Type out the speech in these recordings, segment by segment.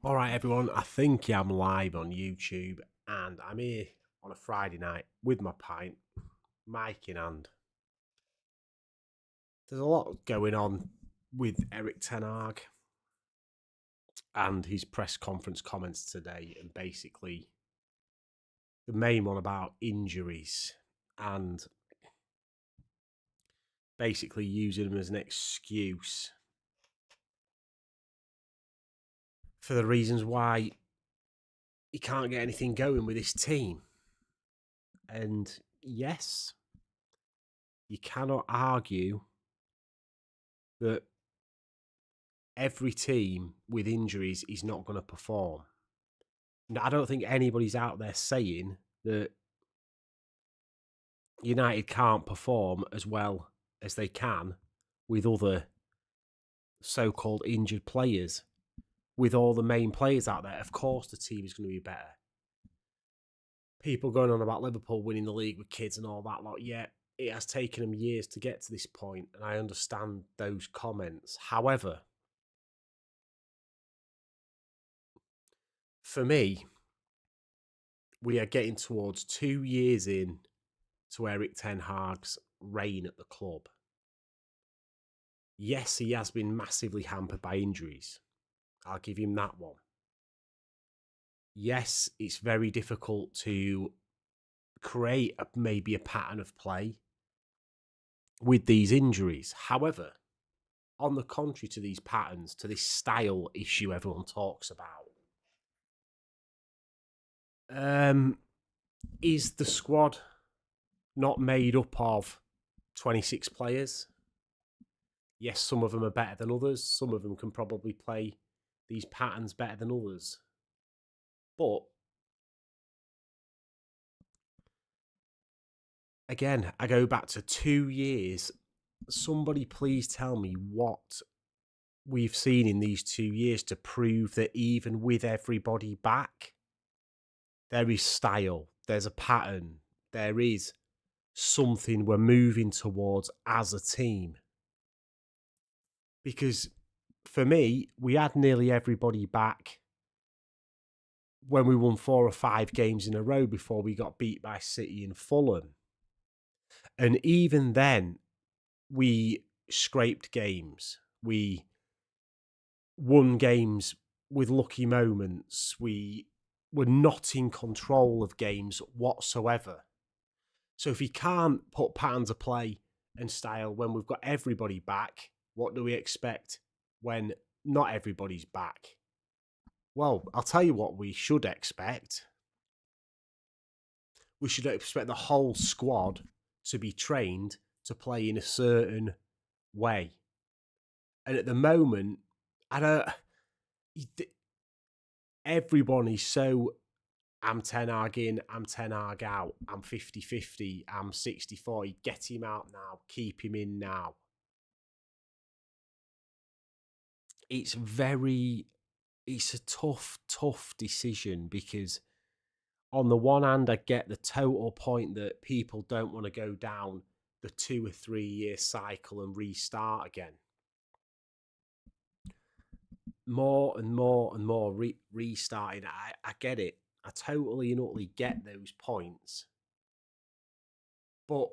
All right, everyone. I think I'm live on YouTube, and I'm here on a Friday night with my pint, mic in hand. There's a lot going on with Eric Ten Hag and his press conference comments today, and basically the main one about injuries and basically using them as an excuse for the reasons why he can't get anything going with his team. And yes, you cannot argue that every team with injuries is not going to perform. Now, I don't think anybody's out there saying that United can't perform as well as they can with other so-called injured players. With all the main players out there, of course the team is going to be better. People going on about Liverpool winning the league with kids and all that lot, yeah, it has taken them years to get to this point, and I understand those comments. However, for me, we are getting towards 2 years in to Eric Ten Hag's reign at the club. Yes, he has been massively hampered by injuries. I'll give him that one. Yes, it's very difficult to create maybe a pattern of play with these injuries. However, on the contrary to these patterns, to this style issue everyone talks about, is the squad not made up of 26 players? Yes, some of them are better than others. Some of them can probably play these patterns better than others. But again, I go back to 2 years. Somebody please tell me what we've seen in these 2 years to prove that even with everybody back, there is style, there's a pattern, there is something we're moving towards as a team. Because for me, we had nearly everybody back when we won 4 or 5 games in a row before we got beat by City and Fulham. And even then, we scraped games. We won games with lucky moments. We were not in control of games whatsoever. So if he can't put patterns of play and style when we've got everybody back, what do we expect when not everybody's back? Well, I'll tell you what we should expect. We should expect the whole squad to be trained to play in a certain way. And at the moment, I don't. Everyone is so. I'm Ten Hag in, I'm Ten Hag out, I'm 50-50, I'm 60-40. Get him out now, keep him in now. It's a tough decision because on the one hand, I get the total point that people don't want to go down the 2 or 3 year cycle and restart again. More and more and more restarting. I get it. I totally and utterly get those points. But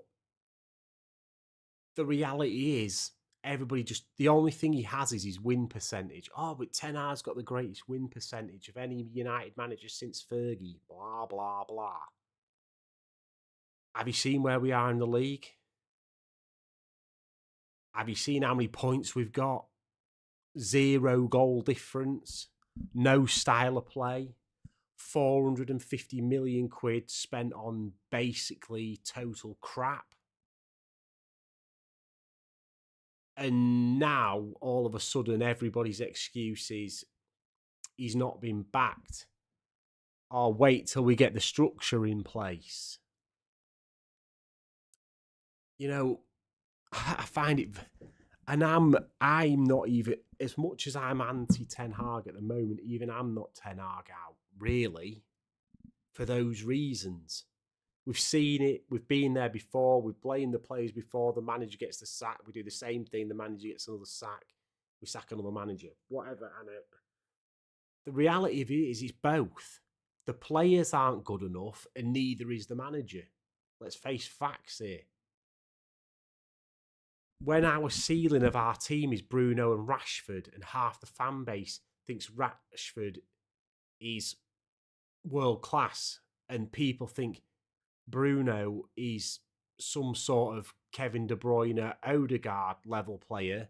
the reality is, the only thing he has is his win percentage. Oh, but Ten Hag's got the greatest win percentage of any United manager since Fergie. Blah, blah, blah. Have you seen where we are in the league? Have you seen how many points we've got? 0 goal difference, no style of play, 450 million quid spent on basically total crap. And now, all of a sudden, everybody's excuse is he's not been backed. Or wait till we get the structure in place. You know, I find it, and I'm not even, as much as I'm anti Ten Hag at the moment. Even I'm not Ten Hag out really, for those reasons. We've seen it. We've been there before. We've blamed the players before. The manager gets the sack. We do the same thing. The manager gets another sack. We sack another manager. Whatever. And The reality of it is it's both. The players aren't good enough, and neither is the manager. Let's face facts here. When our ceiling of our team is Bruno and Rashford, and half the fan base thinks Rashford is world class, and people think Bruno is some sort of Kevin De Bruyne, Odegaard level player,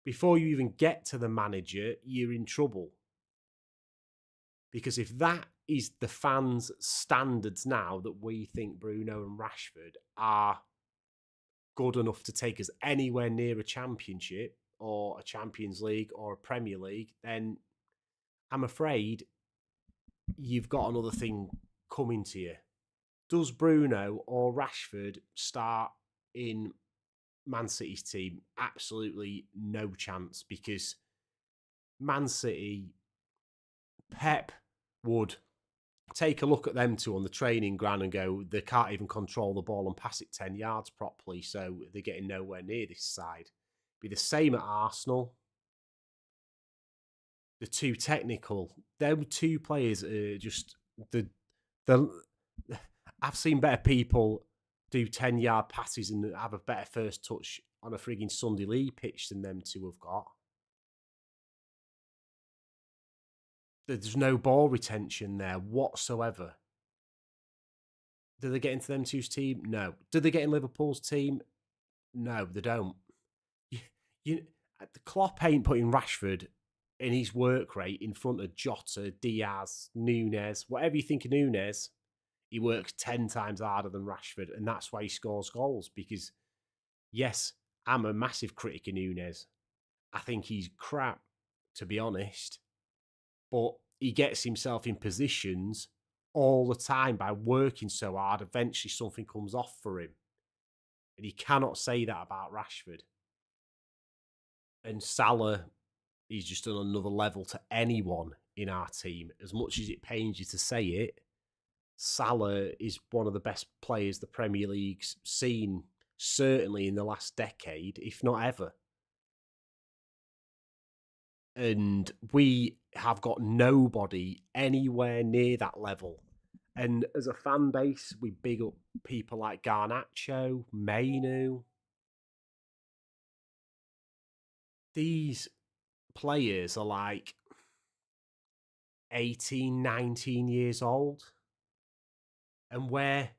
before you even get to the manager, you're in trouble. Because if that is the fans' standards now, that we think Bruno and Rashford are good enough to take us anywhere near a championship or a Champions League or a Premier League, then I'm afraid you've got another thing coming to you. Does Bruno or Rashford start in Man City's team? Absolutely no chance, because Man City, Pep would take a look at them two on the training ground and go, they can't even control the ball and pass it 10 yards properly, so they're getting nowhere near this side. Be the same at Arsenal. They're too technical. Them two players are just the I've seen better people do 10-yard passes and have a better first touch on a frigging Sunday League pitch than them two have got. There's no ball retention there whatsoever. Do they get into them two's team? No. Do they get in Liverpool's team? No, they don't. The Klopp ain't putting Rashford in his work rate in front of Jota, Diaz, Nunes, whatever you think of Nunes. He works 10 times harder than Rashford, and that's why he scores goals. Because, yes, I'm a massive critic of Nunes. I think he's crap, to be honest. But he gets himself in positions all the time by working so hard. Eventually something comes off for him. And he cannot say that about Rashford. And Salah, he's just on another level to anyone in our team. As much as it pains you to say it, Salah is one of the best players the Premier League's seen, certainly in the last decade, if not ever. And we have got nobody anywhere near that level. And as a fan base, we big up people like Garnacho, Mainu. These players are like 18, 19 years old. And we're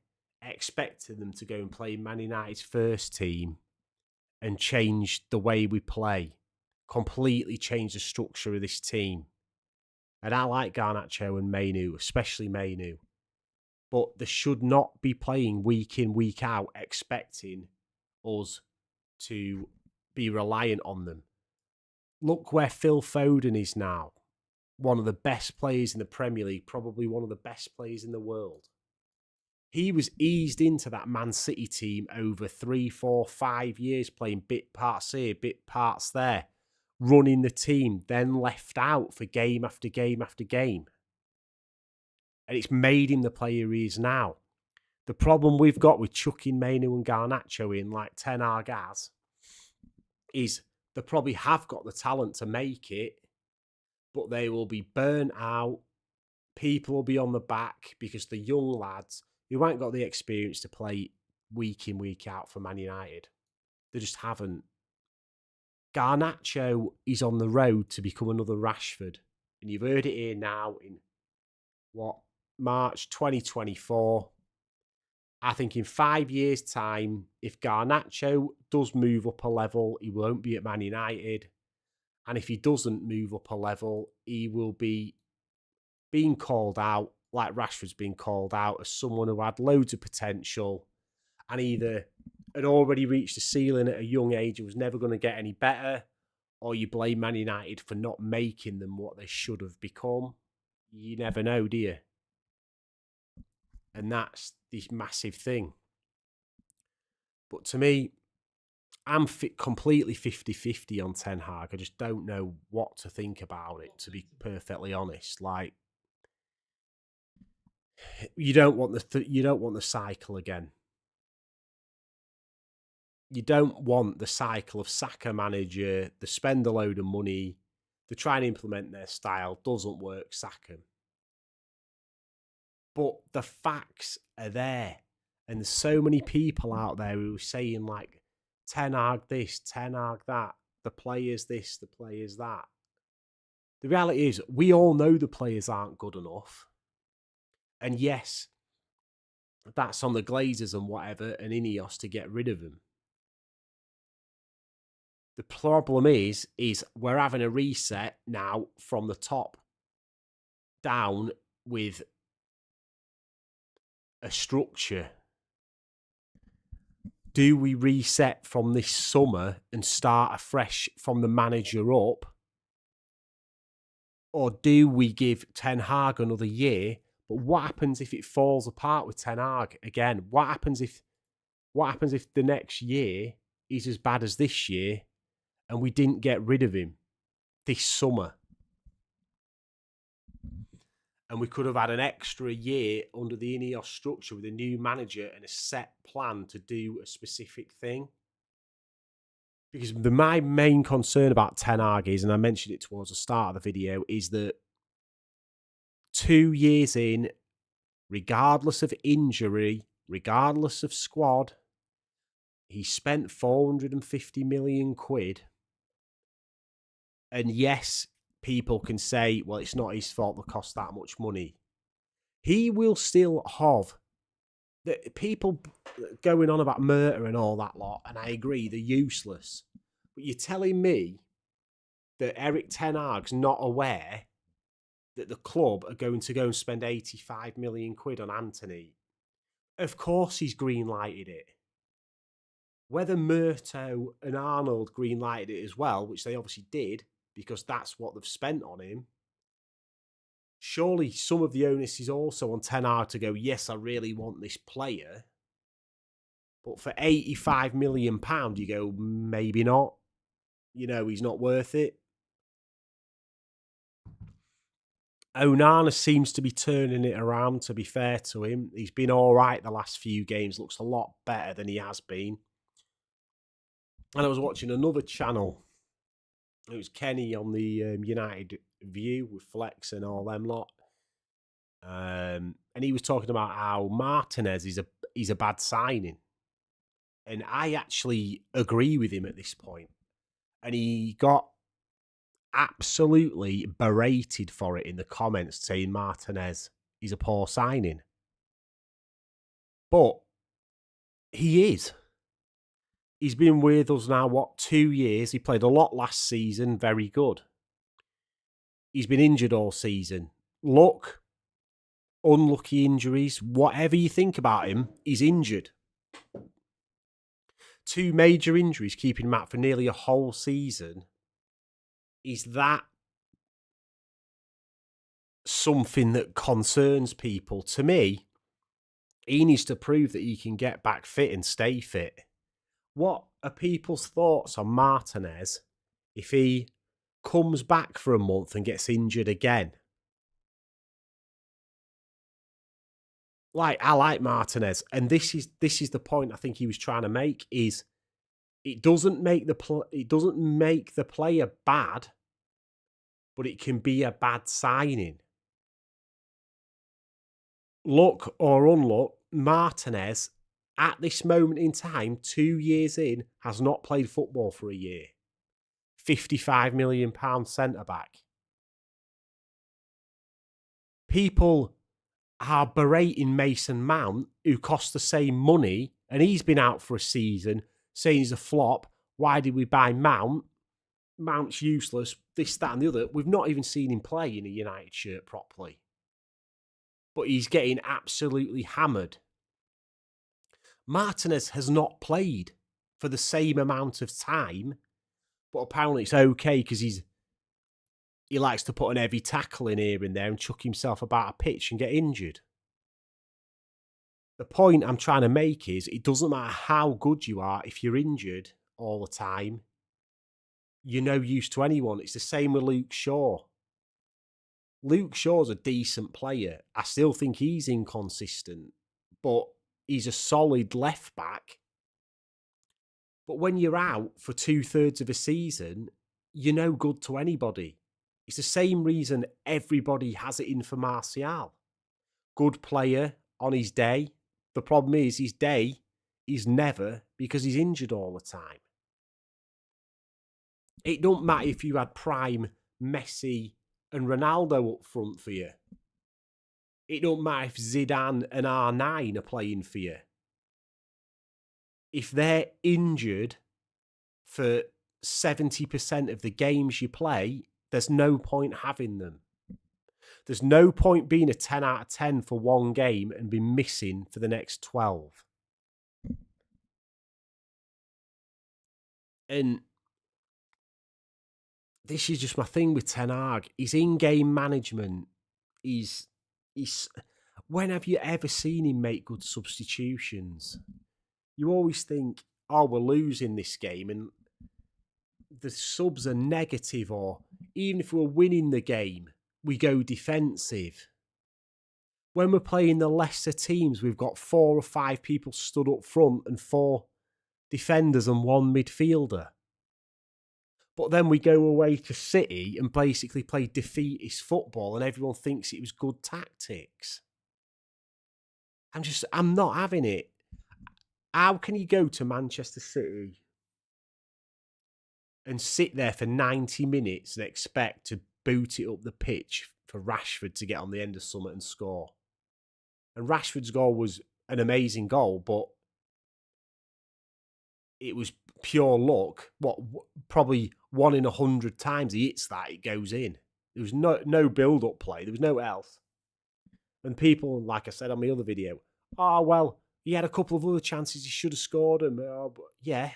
expecting them to go and play Man United's first team and change the way we play, completely change the structure of this team. And I like Garnacho and Mainu, especially Mainu. But they should not be playing week in, week out, expecting us to be reliant on them. Look where Phil Foden is now. One of the best players in the Premier League, probably one of the best players in the world. He was eased into that Man City team over 3, 4, 5 years, playing bit parts here, bit parts there, running the team, then left out for game after game after game. And it's made him the player he is now. The problem we've got with chucking Mainu and Garnacho in like Ten Hag has is they probably have got the talent to make it, but they will be burnt out. People will be on the back because the young lads who ain't got the experience to play week in, week out for Man United, they just haven't. Garnacho is on the road to become another Rashford. And you've heard it here now in, March 2024. I think in 5 years' time, if Garnacho does move up a level, he won't be at Man United. And if he doesn't move up a level, he will be being called out, like Rashford's been called out, as someone who had loads of potential and either had already reached the ceiling at a young age and was never going to get any better, or you blame Man United for not making them what they should have become. You never know, do you? And that's this massive thing. But to me, I'm completely 50-50 on Ten Hag. I just don't know what to think about it, to be perfectly honest. Like, you don't want the cycle again. You don't want the cycle of sack a manager, they spend a load of money, They try and implement their style, doesn't work, sack them. But the facts are there. And there's so many people out there who are saying, like, Ten Hag this, Ten Hag that, the players this, the players that. The reality is, we all know the players aren't good enough. And yes, that's on the Glazers and whatever and Ineos to get rid of them. The problem is we're having a reset now from the top down with a structure. Do we reset from this summer and start afresh from the manager up? Or do we give Ten Hag another year? But what happens if it falls apart with Ten Hag again? What happens if the next year is as bad as this year and we didn't get rid of him this summer? And we could have had an extra year under the Ineos structure with a new manager and a set plan to do a specific thing. Because my main concern about Ten Hag is, and I mentioned it towards the start of the video, is that 2 years in, regardless of injury, regardless of squad, he spent 450 million quid. And yes, people can say, well, it's not his fault they cost that much money. He will still have the people going on about Murta and all that lot, and I agree, they're useless. But you're telling me that Eric Ten Hag's not aware that the club are going to go and spend 85 million quid on Anthony? Of course he's green-lighted it. Whether Murto and Arnold green-lighted it as well, which they obviously did, because that's what they've spent on him, surely some of the onus is also on Ten Hag to go, yes, I really want this player. But for £85 million, you go, maybe not. You know, he's not worth it. Onana seems to be turning it around, to be fair to him. He's been all right the last few games. Looks a lot better than he has been. And I was watching another channel. It was Kenny on the United View with Flex and all them lot. And he was talking about how Martinez is a bad signing. And I actually agree with him at this point. And he got absolutely berated for it in the comments, saying Martinez is a poor signing. But he is. He's been with us now, 2 years? He played a lot last season, very good. He's been injured all season. Luck, unlucky injuries, whatever you think about him, he's injured. 2 major injuries keeping him out for nearly a whole season. Is that something that concerns people? To me, he needs to prove that he can get back fit and stay fit. What are people's thoughts on Martinez if he comes back for a month and gets injured again? I like Martinez, and this is the point I think he was trying to make, is it doesn't make the player bad, but it can be a bad signing. Luck or unluck, Martinez, at this moment in time, 2 years in, has not played football for a year. £55 million centre-back. People are berating Mason Mount, who cost the same money, and he's been out for a season, saying he's a flop. Why did we buy Mount? Mount's useless, this, that and the other. We've not even seen him play in a United shirt properly. But he's getting absolutely hammered. Martinez has not played for the same amount of time, but apparently it's okay because he likes to put an heavy tackle in here and there and chuck himself about a pitch and get injured. The point I'm trying to make is it doesn't matter how good you are if you're injured all the time. You're no use to anyone. It's the same with Luke Shaw. Luke Shaw's a decent player. I still think he's inconsistent, but he's a solid left back. But when you're out for 2/3 of a season, you're no good to anybody. It's the same reason everybody has it in for Martial. Good player on his day. The problem is his day is never because he's injured all the time. It don't matter if you had prime Messi and Ronaldo up front for you. It don't matter if Zidane and R9 are playing for you. If they're injured for 70% of the games you play, there's no point having them. There's no point being a 10 out of 10 for one game and be missing for the next 12. And this is just my thing with Ten Hag. His in-game management is... When have you ever seen him make good substitutions? You always think, oh, we're losing this game, and the subs are negative, or even if we're winning the game, we go defensive. When we're playing the lesser teams, we've got 4 or 5 people stood up front and 4 defenders and 1 midfielder. But then we go away to City and basically play defeatist football, and everyone thinks it was good tactics. I'm not having it. How can you go to Manchester City and sit there for 90 minutes and expect to boot it up the pitch for Rashford to get on the end of something and score? And Rashford's goal was an amazing goal, but it was pure luck. Probably 1 in 100 times he hits that, it goes in. There was no build-up play. There was no else. And people, like I said on my other video, oh, well, he had a couple of other chances he should have scored them. Oh, but yeah.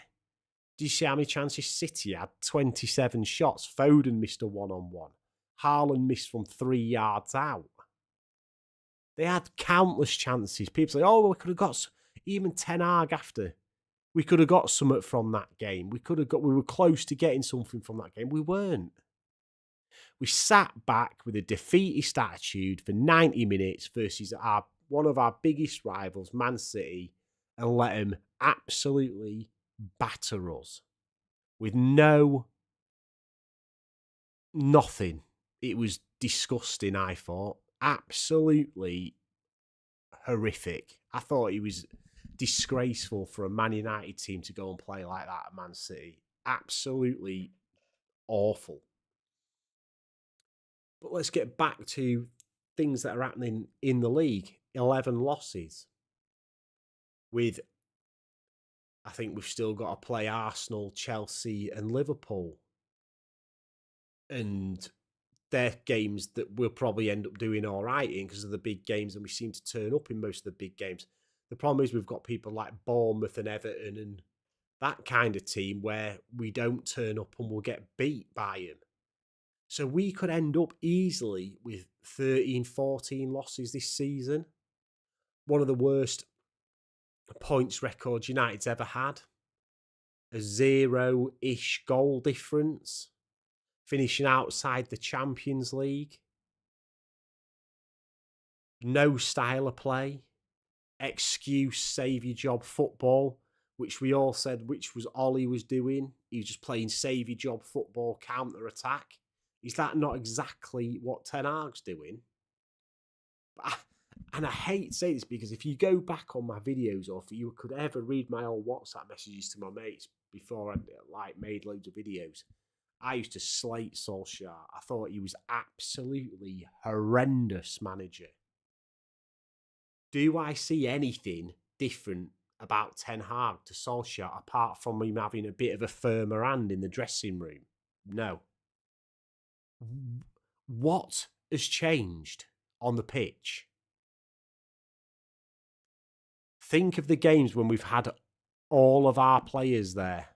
Do you see how many chances City had? 27 shots. Foden missed a one-on-one. Haaland missed from 3 yards out. They had countless chances. People say, oh, we could have got... Even Ten Hag after... We could have got something from that game. We were close to getting something from that game. We weren't. We sat back with a defeatist attitude for 90 minutes versus one of our biggest rivals, Man City, and let them absolutely batter us with nothing. It was disgusting, I thought. Absolutely horrific. I thought it was disgraceful for a Man United team to go and play like that at Man City. Absolutely awful. But let's get back to things that are happening in the league. 11 losses. I think we've still got to play Arsenal, Chelsea and Liverpool. And they're games that we'll probably end up doing all right in because of the big games, and we seem to turn up in most of the big games. The problem is we've got people like Bournemouth and Everton and that kind of team where we don't turn up and we'll get beat by them. So we could end up easily with 13, 14 losses this season. One of the worst points records United's ever had. A 0-ish goal difference. Finishing outside the Champions League. No style of play. Excuse, save your job football, which we all said which was Ollie was doing. He was just playing save your job football, counter-attack. Is that not exactly what Ten Hag's doing? And I hate saying this because if you go back on my videos, or if you could ever read my old WhatsApp messages to my mates before I made loads of videos, I used to slate Solskjaer. I thought he was absolutely horrendous manager. Do I see anything different about Ten Hag to Solskjaer apart from him having a bit of a firmer hand in the dressing room? No. What has changed on the pitch? Think of the games when we've had all of our players there.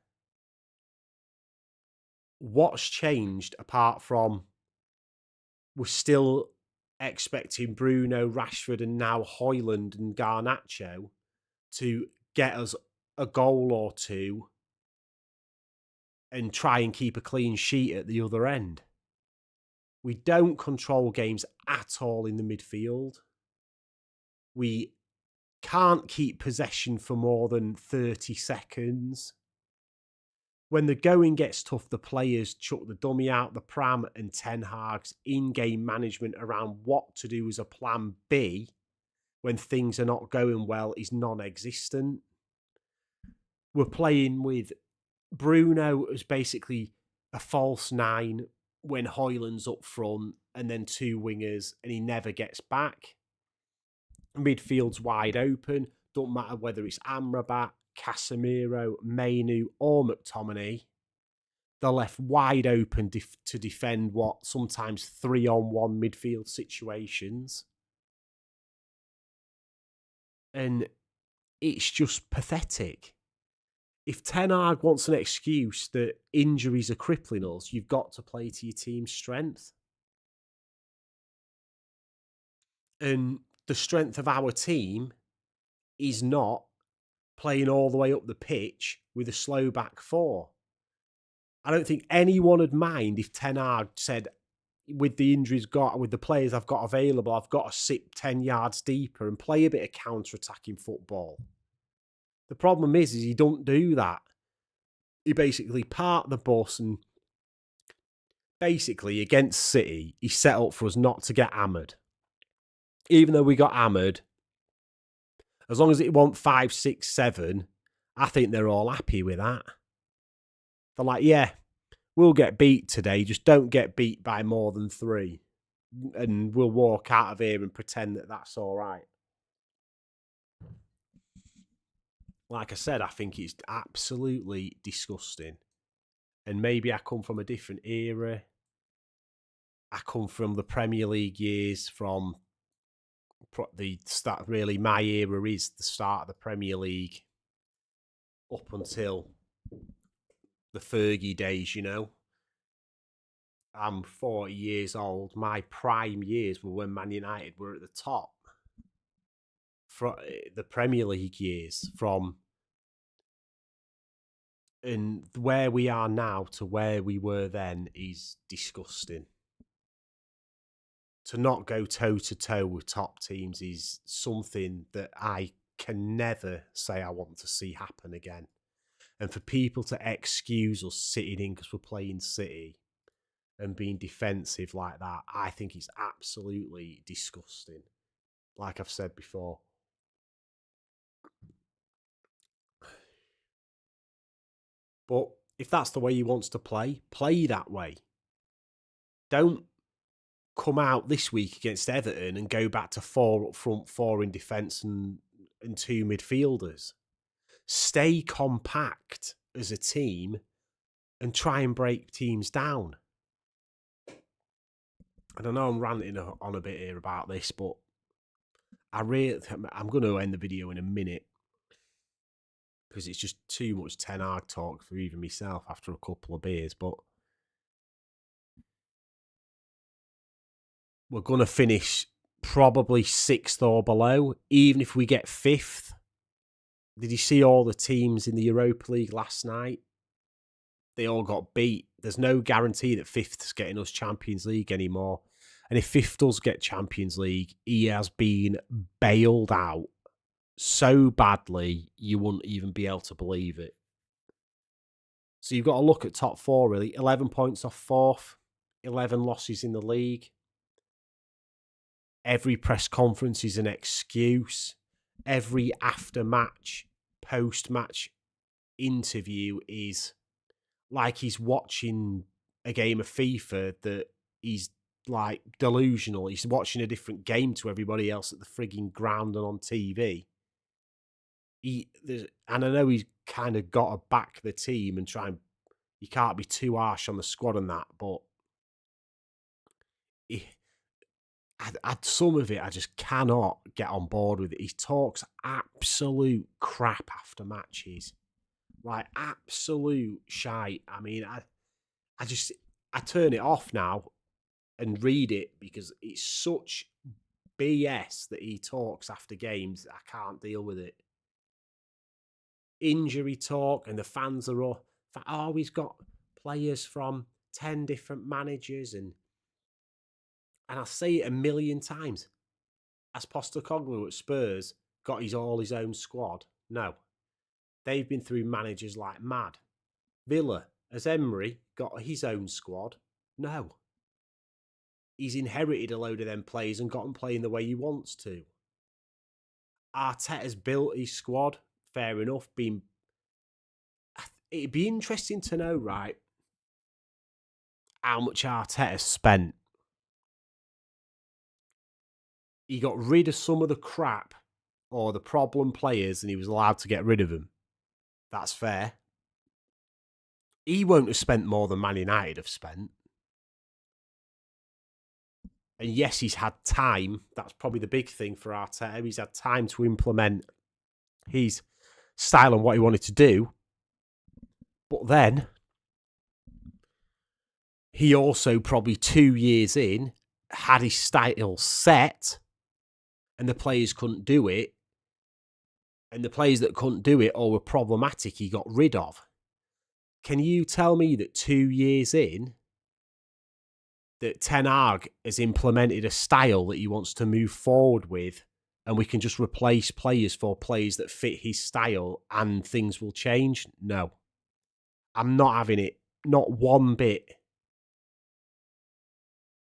What's changed apart from we're still expecting Bruno, Rashford and now Højlund and Garnacho to get us a goal or two and try and keep a clean sheet at the other end? We don't control games at all in the midfield. We can't keep possession for more than 30 seconds. when the going gets tough, the players chuck the dummy out the pram, and Ten Hag's in-game management around what to do as a plan B when things are not going well is non-existent. We're playing with Bruno as basically a false nine when Højlund's up front, and then two wingers, and he never gets back. Midfield's wide open. Don't matter whether it's Amrabat, Casemiro, Mainu, or McTominay. They're left wide open to defend what sometimes 3-on-1 midfield situations. And it's just pathetic. If Ten Hag wants an excuse that injuries are crippling us, you've got to play to your team's strength. And the strength of our team is not playing all the way up the pitch with a slow back four. I don't think anyone would mind if Ten Hag said, with the injuries got, with the players I've got available, I've got to sit 10 yards deeper and play a bit of counter-attacking football. The problem is he don't do that. He basically parked the bus, and basically against City, he set up for us not to get hammered. Even though we got hammered, as long as it wasn't 5, 6, 7, I think they're all happy with that. They're like, yeah, we'll get beat today, just don't get beat by more than 3. And we'll walk out of here and pretend that that's all right. Like I said, I think it's absolutely disgusting. And maybe I come from a different era. I come from the Premier League years, from the start. Really, my era is the start of the Premier League up until the Fergie days, you know. I'm 40 years old. My prime years were when Man United were at the top. From the Premier League years, and where we are now to where we were then is disgusting. To not go toe-to-toe with top teams is something that I can never say I want to see happen again. And for people to excuse us sitting in because we're playing City and being defensive like that, I think it's absolutely disgusting. Like I've said before. But if that's the way he wants to play that way. Don't come out this week against Everton and go back to 4 up front, 4 in defence, and 2 midfielders. Stay compact as a team and try and break teams down. I don't know, I'm ranting on a bit here about this, but I'm going to end the video in a minute because it's just too much Ten Hag talk for even myself after a couple of beers. But we're going to finish probably 6th or below, even if we get 5th. Did you see all the teams in the Europa League last night? They all got beat. There's no guarantee that 5th is getting us Champions League anymore. And if 5th does get Champions League, he has been bailed out so badly, you wouldn't even be able to believe it. So you've got to look at top 4, really. 11 points off 4th, 11 losses in the league. Every press conference is an excuse. Every after-match, post-match interview is like he's watching a game of FIFA that he's like delusional. He's watching a different game to everybody else at the frigging ground and on TV. And I know he's kind of got to back the team and try and, you can't be too harsh on the squad and that, but some of it I just cannot get on board with it. He talks absolute crap after matches. Like absolute shite. I mean, I turn it off now and read it because it's such BS that he talks after games. I can't deal with it. Injury talk, and the fans are all, oh, he's got players from 10 different managers, and I say it a million times. Has Postecoglou at Spurs got all his own squad? No. They've been through managers like mad. Villa, has Emery got his own squad? No. He's inherited a load of them players and got them playing the way he wants to. Arteta's built his squad, fair enough. It'd be interesting to know, right, how much Arteta spent. He got rid of some of the crap or the problem players and he was allowed to get rid of them. That's fair. He won't have spent more than Man United have spent. And yes, he's had time. That's probably the big thing for Arteta. He's had time to implement his style and what he wanted to do. But then, he also probably 2 years in had his style set and the players couldn't do it. And the players that couldn't do it or were problematic, he got rid of. Can you tell me that 2 years in, that Ten Hag has implemented a style that he wants to move forward with and we can just replace players for players that fit his style and things will change? No. I'm not having it. Not one bit.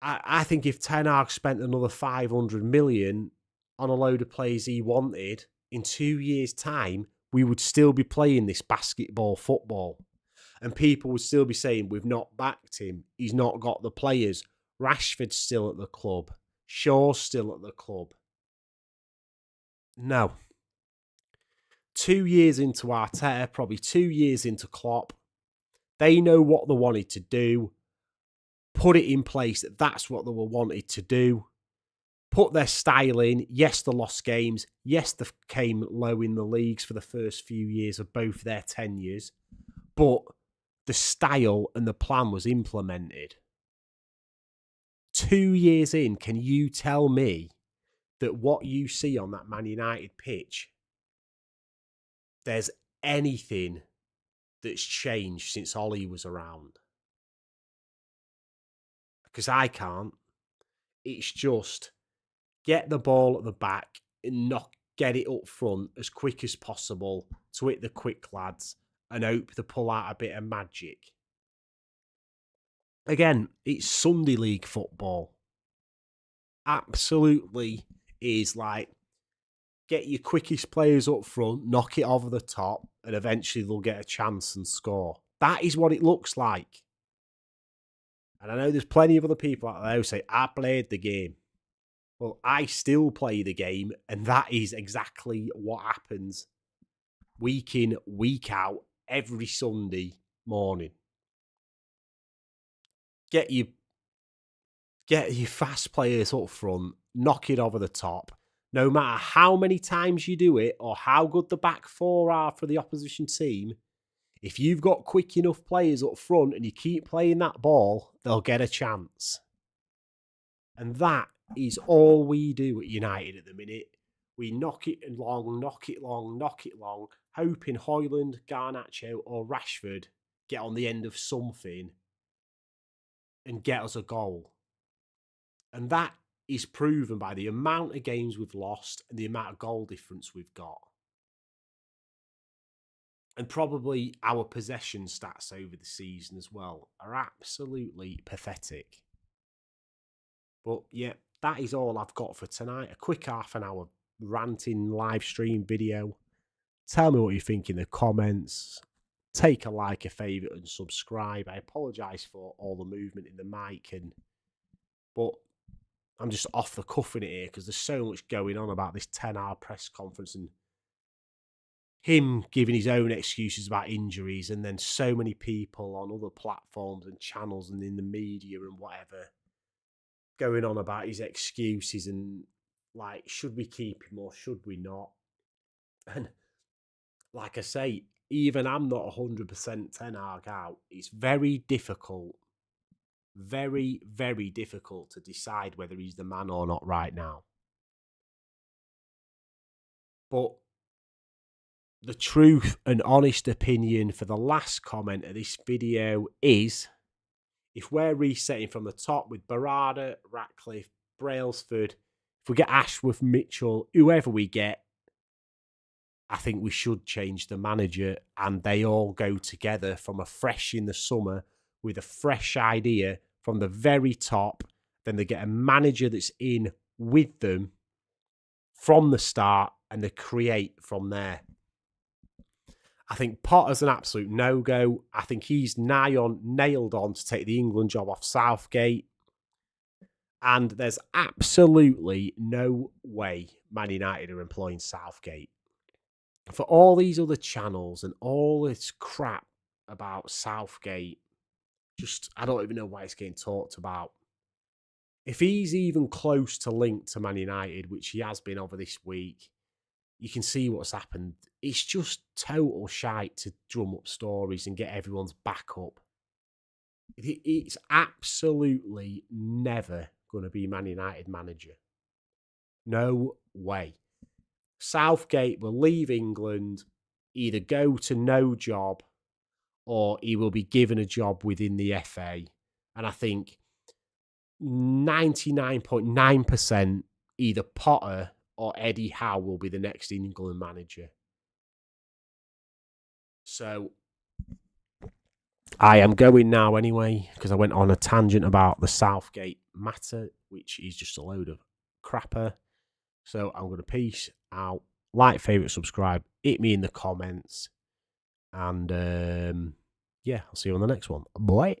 I think if Ten Hag spent another 500 million on a load of players he wanted, in 2 years' time, we would still be playing this basketball football. And people would still be saying, we've not backed him. He's not got the players. Rashford's still at the club. Shaw's still at the club. No. 2 years into Arteta, probably 2 years into Klopp, they know what they wanted to do. Put it in place. That's what they were wanted to do. Put their style in. Yes, they lost games. Yes, they came low in the leagues for the first few years of both their tenures. But the style and the plan was implemented. 2 years in, can you tell me that what you see on that Man United pitch, there's anything that's changed since Ollie was around? Because I can't. It's just get the ball at the back and get it up front as quick as possible to hit the quick lads and hope to pull out a bit of magic. Again, it's Sunday League football. Absolutely is like, get your quickest players up front, knock it over the top, and eventually they'll get a chance and score. That is what it looks like. And I know there's plenty of other people out there who say, I played the game. Well, I still play the game, and that is exactly what happens week in, week out, every Sunday morning. Get your fast players up front, knock it over the top. No matter how many times you do it or how good the back four are for the opposition team, if you've got quick enough players up front and you keep playing that ball, they'll get a chance. And that is all we do at United at the minute. We knock it long, knock it long, knock it long, hoping Højlund, Garnacho or Rashford get on the end of something and get us a goal. And that is proven by the amount of games we've lost and the amount of goal difference we've got. And probably our possession stats over the season as well are absolutely pathetic. But yeah, that is all I've got for tonight. A quick half an hour ranting live stream video. Tell me what you think in the comments. Take a like, a favourite and subscribe. I apologise for all the movement in the mic, but I'm just off the cuff in it here because there's so much going on about this 10-hour press conference and him giving his own excuses about injuries, and then so many people on other platforms and channels and in the media and whatever going on about his excuses and like, should we keep him or should we not? And like I say, even I'm not 100% Ten Hag out. It's very difficult, very, very difficult to decide whether he's the man or not right now. But the truth and honest opinion for the last comment of this video is, if we're resetting from the top with Barada, Ratcliffe, Brailsford, if we get Ashworth, Mitchell, whoever we get, I think we should change the manager, and they all go together from a fresh in the summer with a fresh idea from the very top. Then they get a manager that's in with them from the start, and they create from there. I think Potter's an absolute no-go. I think he's nailed on to take the England job off Southgate. And there's absolutely no way Man United are employing Southgate. For all these other channels and all this crap about Southgate, I don't even know why it's getting talked about. If he's even close to linked to Man United, which he has been over this week, you can see what's happened. It's just total shite to drum up stories and get everyone's back up. It's absolutely never going to be Man United manager. No way. Southgate will leave England, either go to no job or he will be given a job within the FA. And I think 99.9% either Potter or Eddie Howe will be the next England manager. So I am going now anyway, because I went on a tangent about the Southgate matter, which is just a load of crapper. So I'm going to peace out. Like, favourite, subscribe. Hit me in the comments. And yeah, I'll see you on the next one. Bye.